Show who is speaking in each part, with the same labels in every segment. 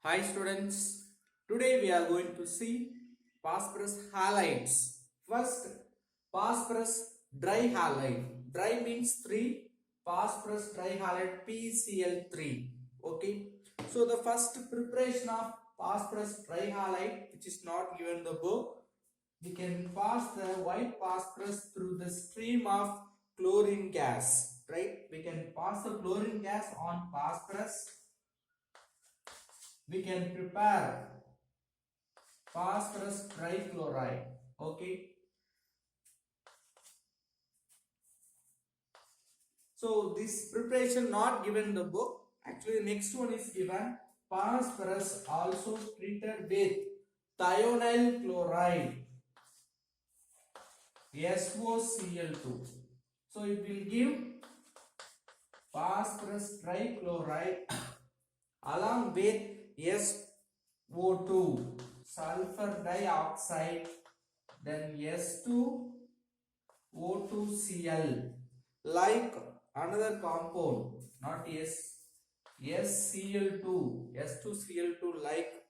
Speaker 1: Hi students, today we are going to see phosphorus halides. First, phosphorus trihalide. Tri means 3, phosphorus trihalide PCl3. Okay, so the first preparation of phosphorus trihalide, which is not given in the book, we can pass the white phosphorus through the stream of chlorine gas. Right, we can pass the chlorine gas on phosphorus. We can prepare phosphorus trichloride. Okay, so this preparation not given in the book. Actually, the next one is given. Phosphorus also treated with thionyl chloride, SOCl2. So it will give phosphorus trichloride along with SO2, sulfur dioxide, then S2O2Cl, like another compound, not SCl2, S2Cl2, like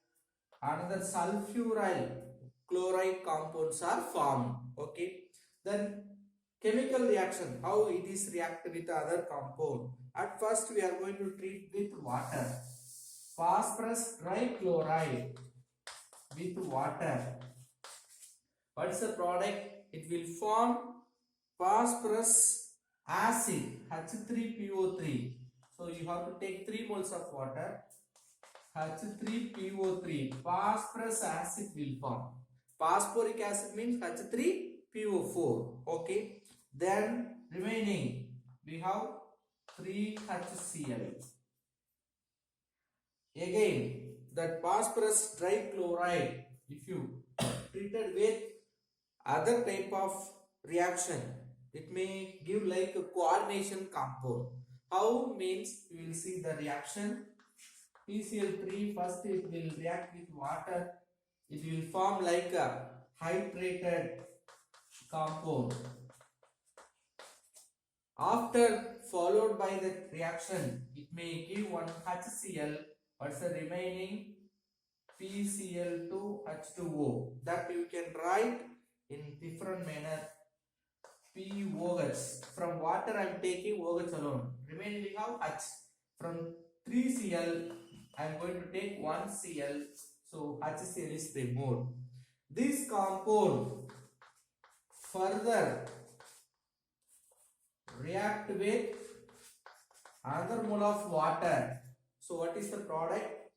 Speaker 1: another sulfuryl chloride compounds are formed. Okay, then chemical reaction, how it is react with other compound. At first we are going to treat with water. Phosphorus trichloride with water. What is the product? It will form phosphorus acid, H3PO3. So you have to take 3 moles of water, H3PO3, phosphorus acid will form. Phosphoric acid means H3PO4. Okay, then remaining we have 3HCl. Again, that phosphorus trichloride, if you treated with other type of reaction, it may give like a coordination compound. How means you will see the reaction. PCl3, first it will react with water, it will form like a hydrated compound. After followed by the reaction, it may give one HCl. What's the remaining? PCl2H2O. That you can write in different manner. POH. From water I am taking OH alone. Remaining we have H. From 3Cl I am going to take 1Cl. So HCl is removed. This compound further react with another mole of water. So what is the product?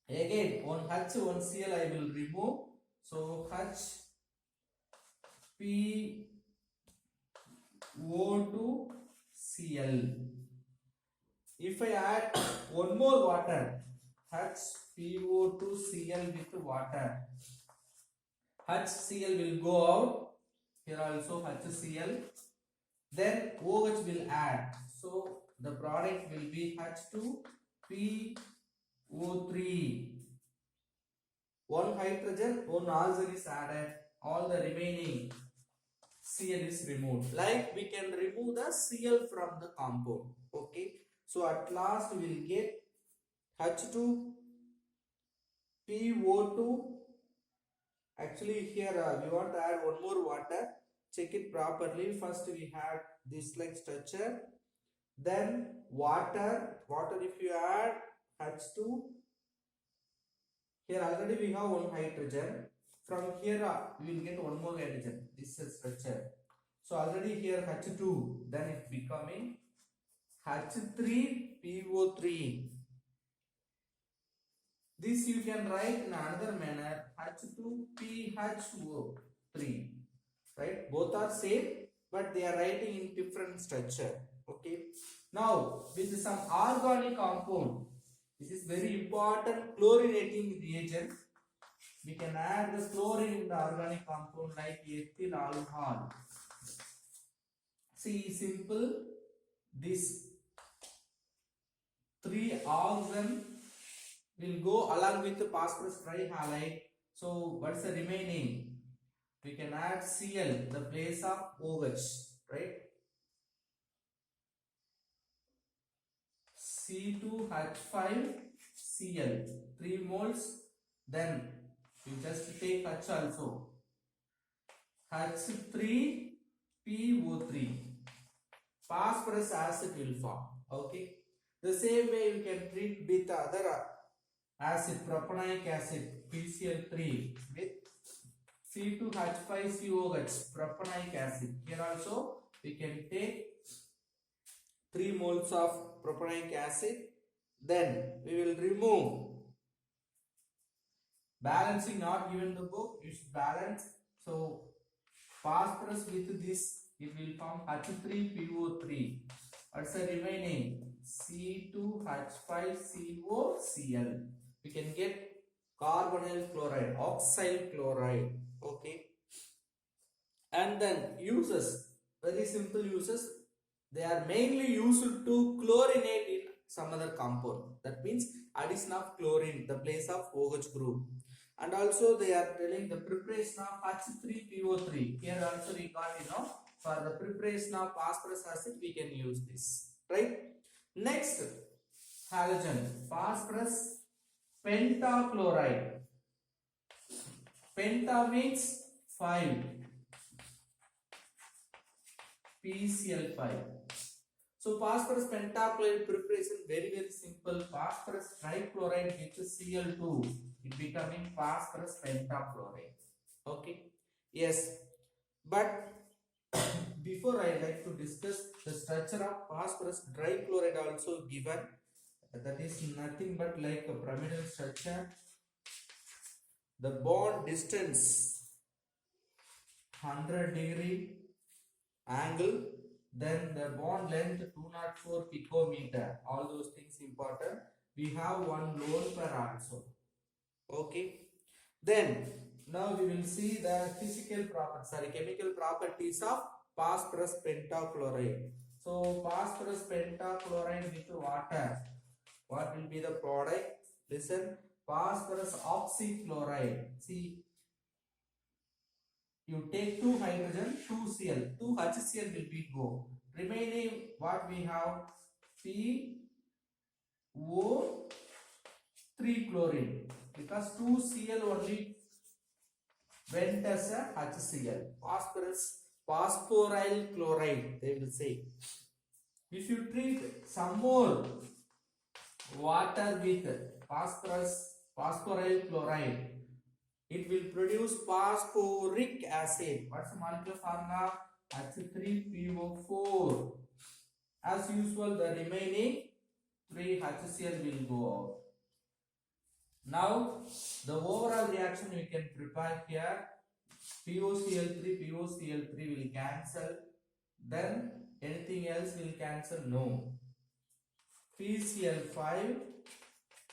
Speaker 1: Again, one H, one Cl I will remove. So HPO2Cl. If I add one more water, HPO2Cl with water, HCl will go out. Here also HCl. Then OH will add. So the product will be H2PO3. One hydrogen, one oxygen is added. All the remaining Cl is removed. Like we can remove the Cl from the compound. Okay. So at last we will get H2PO2. Actually here we want to add one more water. Check it properly. First we have this like structure. Then water. If you add H2. Here already we have one hydrogen. From here we will get one more hydrogen. This is structure. So already here H2. Then it becoming H3PO3. This you can write in another manner, H2PHO3. Right? Both are same, but they are writing in different structure. Okay. Now with some organic compound, this is very important chlorinating reagent. We can add the chlorine in the organic compound like ethyl alcohol. See, simple. This 3 oxygen will go along with the phosphorus trihalide. So what's the remaining? We can add Cl the place of OH, right? C2H5 Cl, 3 moles. Then you just take H also, H3PO3, phosphorus acid will form. Okay, the same way you can treat with other acid, propanonic acid, PCl3 with C2H5COH, propanonic acid. Here also we can take 3 moles of propanonic acid. Then we will remove, balancing not given the book, you should balance. So phosphorus with this, it will form H3PO3. What's the remaining? C2H5COCl. We can get carbonyl chloride, oxyl chloride. Okay, and then uses, very simple uses. They are mainly used to chlorinate in some other compound. That means addition of chlorine, the place of OH group. And also they are telling the preparation of H3PO3. Here also we got, for the preparation of phosphorus acid we can use this, right? Next, halogen, phosphorus pentachloride. Penta means 5, PCl5. So phosphorus pentachloride preparation very simple. Phosphorus trichloride with Cl2, it becoming phosphorus pentachloride. Okay, yes, but before I like to discuss the structure of phosphorus trichloride also given. That is nothing but like a pyramidal structure. The bond distance 100-degree angle, then the bond length 204 picometer. All those things important. We have one lone pair also. Okay, then now we will see the chemical properties of phosphorus pentachloride. So phosphorus pentachloride with water, what will be the product? Listen, phosphorus oxychloride. See, you take 2 hydrogen, 2 Cl, 2 HCl will be go. Remaining what we have? PO3 chlorine, because 2 Cl only went as a HCl. Phosphoryl chloride, they will say. If you treat some more water with phosphoryl chloride, it will produce phosphoric acid. What's the molecular formula? H3PO4. As usual, the remaining 3 HCl will go out. Now, the overall reaction we can prepare here. POCl3 will cancel. Then anything else will cancel? No. PCl5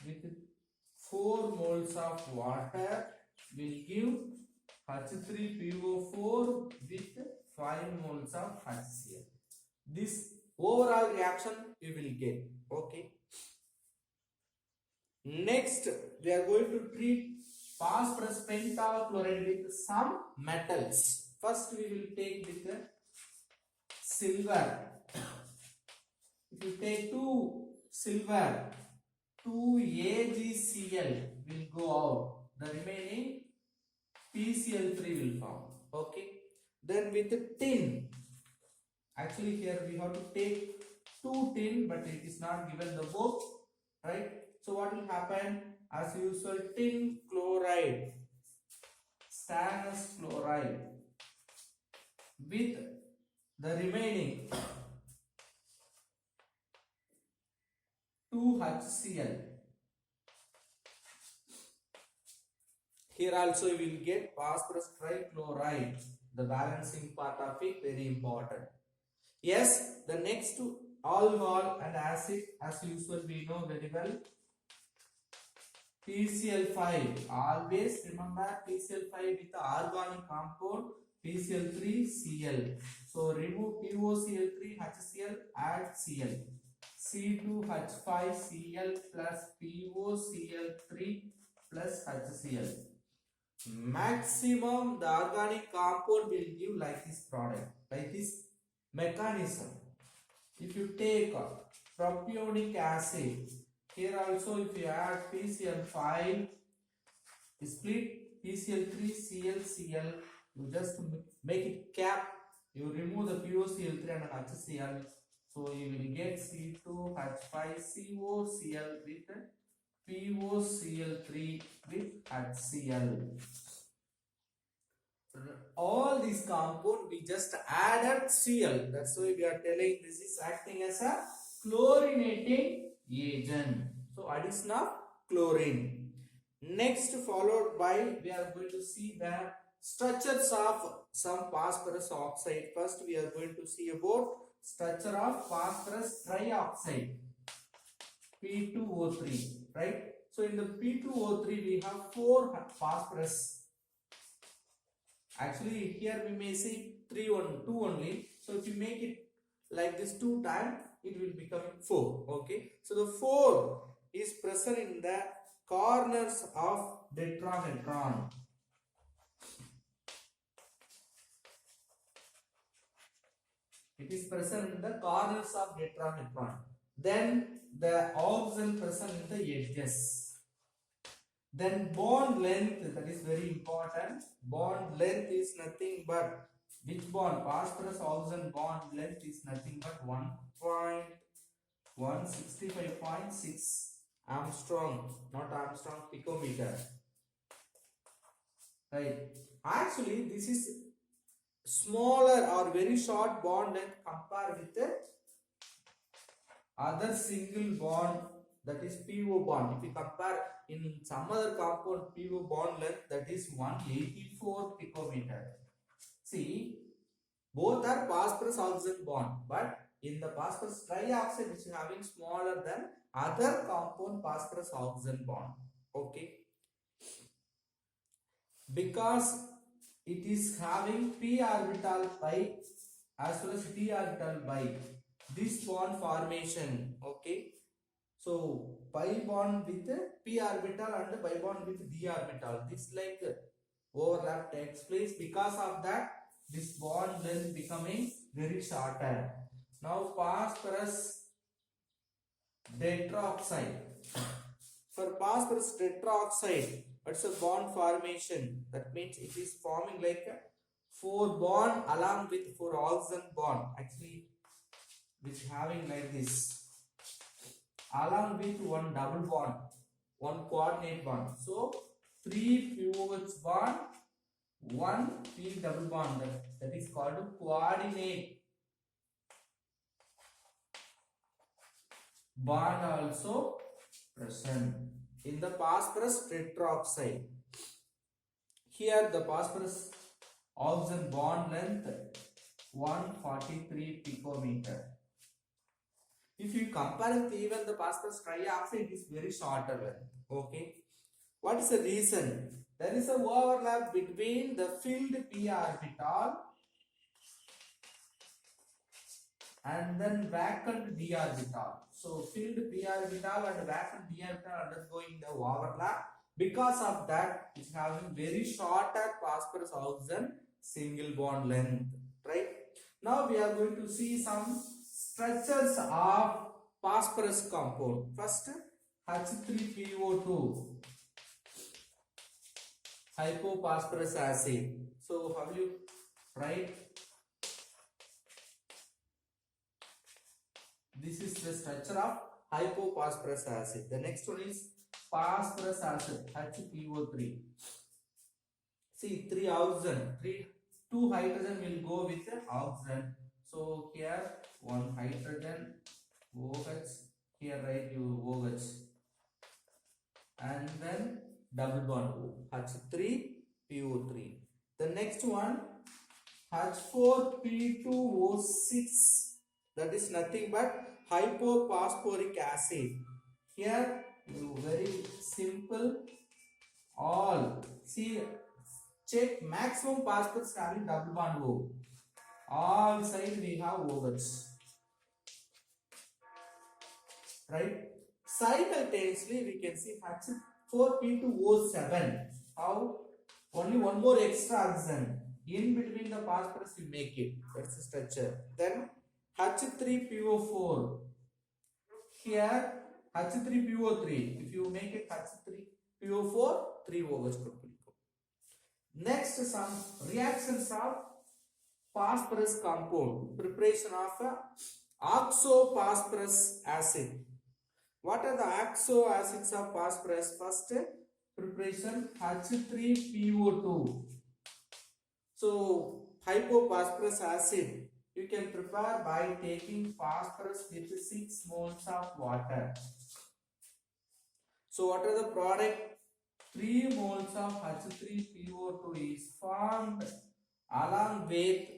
Speaker 1: with 4 moles of water will give H3PO4 with 5 moles of HCl. This overall reaction you will get. Okay. Next, we are going to treat phosphorus pentachloride with some metals. First, we will take with the silver. If you take 2 silver, 2 AgCl will go out. The remaining PCl3 will form. Okay. Then with the tin, actually here we have to take 2 tin, but it is not given the book, right? So what will happen? As usual, tin chloride, stannous chloride with the remaining 2 HCl. Here also you will get phosphorus trichloride. The balancing part of it very important. Yes, the next two alcohol and acid, as usual we know very well. PCl5, always remember PCl5 with the organic compound PCl3Cl. So remove POCl3 HCl, add Cl. C2H5Cl plus POCl3 plus HCl. Maximum the organic compound will give like this product, like this mechanism. If you take propionic acid, Here also if you add PCl5, split PCl3, ClCl, you just make it cap, you remove the POCl3 and HCl, so you will get C2H5COCl with POCl3 with HCl. All these compound we just added Cl, that's why we are telling this is acting as a chlorinating agent. So addition of chlorine. Next followed by we are going to see the structures of some phosphorus oxide. First we are going to see about structure of phosphorus trioxide, P2O3, right? So in the P2O3 we have 4 phosphorus. Actually here we may see 2 only. So if you make it like this 2 times, it will become 4. Okay. So the 4 is present in the corners of tetrahedron. It is present in the corners of tetrahedron. Then the oxygen present in the edges. Then bond length, that is very important. Bond length is nothing but which bond? Phosphorus oxygen bond length is nothing but 1.165.6 Armstrong, not Armstrong picometer. Right. Actually, this is smaller or very short bond length compared with the other single bond, that is PO bond. If you compare in some other compound PO bond length, that is 184 picometer. See, both are phosphorus oxygen bond, but in the phosphorus trioxide which is having smaller than other compound phosphorus oxygen bond. Okay. Because it is having p orbital pi as well as d orbital pi, this bond formation. Okay. So pi bond with p orbital and pi bond with d orbital, this like overlap takes place. Because of that, this bond length becoming very shorter. Now phosphorus tetroxide. For phosphorus tetroxide, what's a bond formation? That means it is forming like a 4 bond along with 4 oxygen bond. Actually, which having like this, along with 1 double bond, 1 coordinate bond. So 3 POH bond, 1 P double bond, that is called coordinate bond also present in the phosphorus tetroxide. Here the phosphorus oxygen bond length 143 picometer. If you compare with even the phosphorus trioxide, it is very shorter length. Okay. What is the reason? There is an overlap between the filled p orbital and then vacant d orbital. So filled p orbital and vacant d orbital undergoing the overlap. Because of that, it is having very shorter phosphorus oxygen single bond length. Right. Now we are going to see some structures of phosphorus compound. First, H3PO2, hypophosphorus acid. So how will you write? This is the structure of hypophosphorus acid. The next one is phosphorus acid, HPO3. See, 3 oxygen, 2 hydrogen will go with the oxygen. So here 1 hydrogen, OH, here write you OH, and then double bond O, H3PO3. The next one, H4P2O6, that is nothing but hypophosphoric acid. Here you very simple, all see, check maximum phosphorus having double bond O. All side we have OH. Right? Simultaneously we can see H4P2O7. How? Only one more extra oxygen. In between the phosphorus we make it. That's the structure. Then H3PO4. Here H3PO3. If you make it H3PO4, 3 OH group will go. Next, some reactions of phosphorus compound. Preparation of oxophosphorus acid. What are the oxo acids of phosphorus? First, preparation H3PO2. So, hypophosphorus acid you can prepare by taking phosphorus with 6 moles of water. So, what are the product? 3 moles of H3PO2 is formed along with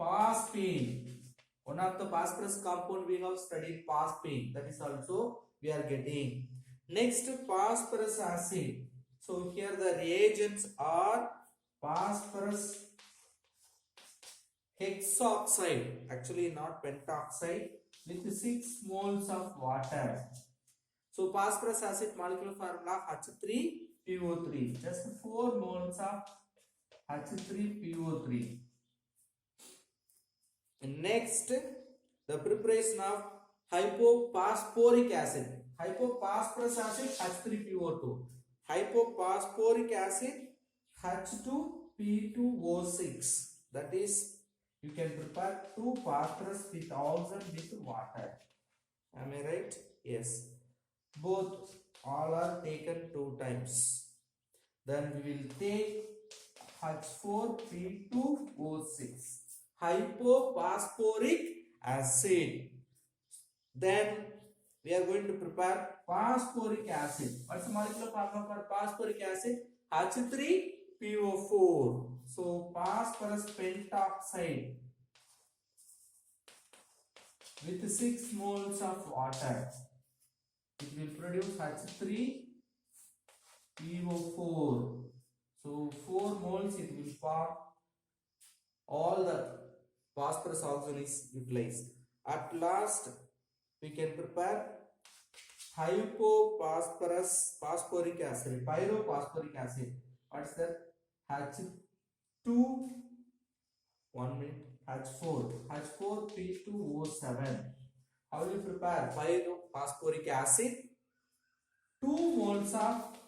Speaker 1: phosphine. One of the phosphorus compound we have studied phosphine, that is also we are getting. Next, phosphorus acid. So here the reagents are phosphorus hexoxide, actually not pentoxide, with 6 moles of water. So phosphorus acid molecular formula H3PO3, just 4 moles of H3PO3. Next, the preparation of hypophosphoric acid. Hypophosphorus acid H3PO2. Hypophosphoric acid H2P2O6. That is, you can prepare 2 phosphorus with oxygen with water. Am I right? Yes. Both all are taken 2 times. Then we will take H4P2O6. Hypophosphoric acid. Then we are going to prepare phosphoric acid. What's the molecular formula for phosphoric acid? H3PO4. So phosphorus pentoxide with 6 moles of water. It will produce H3PO4. So 4 moles it will form. All the phosphorus oxygen is utilized. At last, we can prepare phosphoric acid, pyrophosphoric acid. What's that? H2, 1 minute, H4P2O7. How do you prepare pyrophosphoric acid? 2 moles of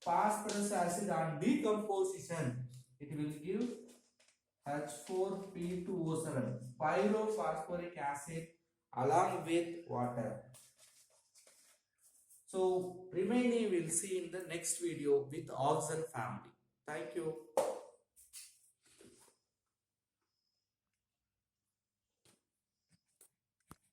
Speaker 1: phosphorus acid on decomposition. It will give H4P2O7, pyrophosphoric acid along with water. So remaining we'll see in the next video with oxygen family. Thank you.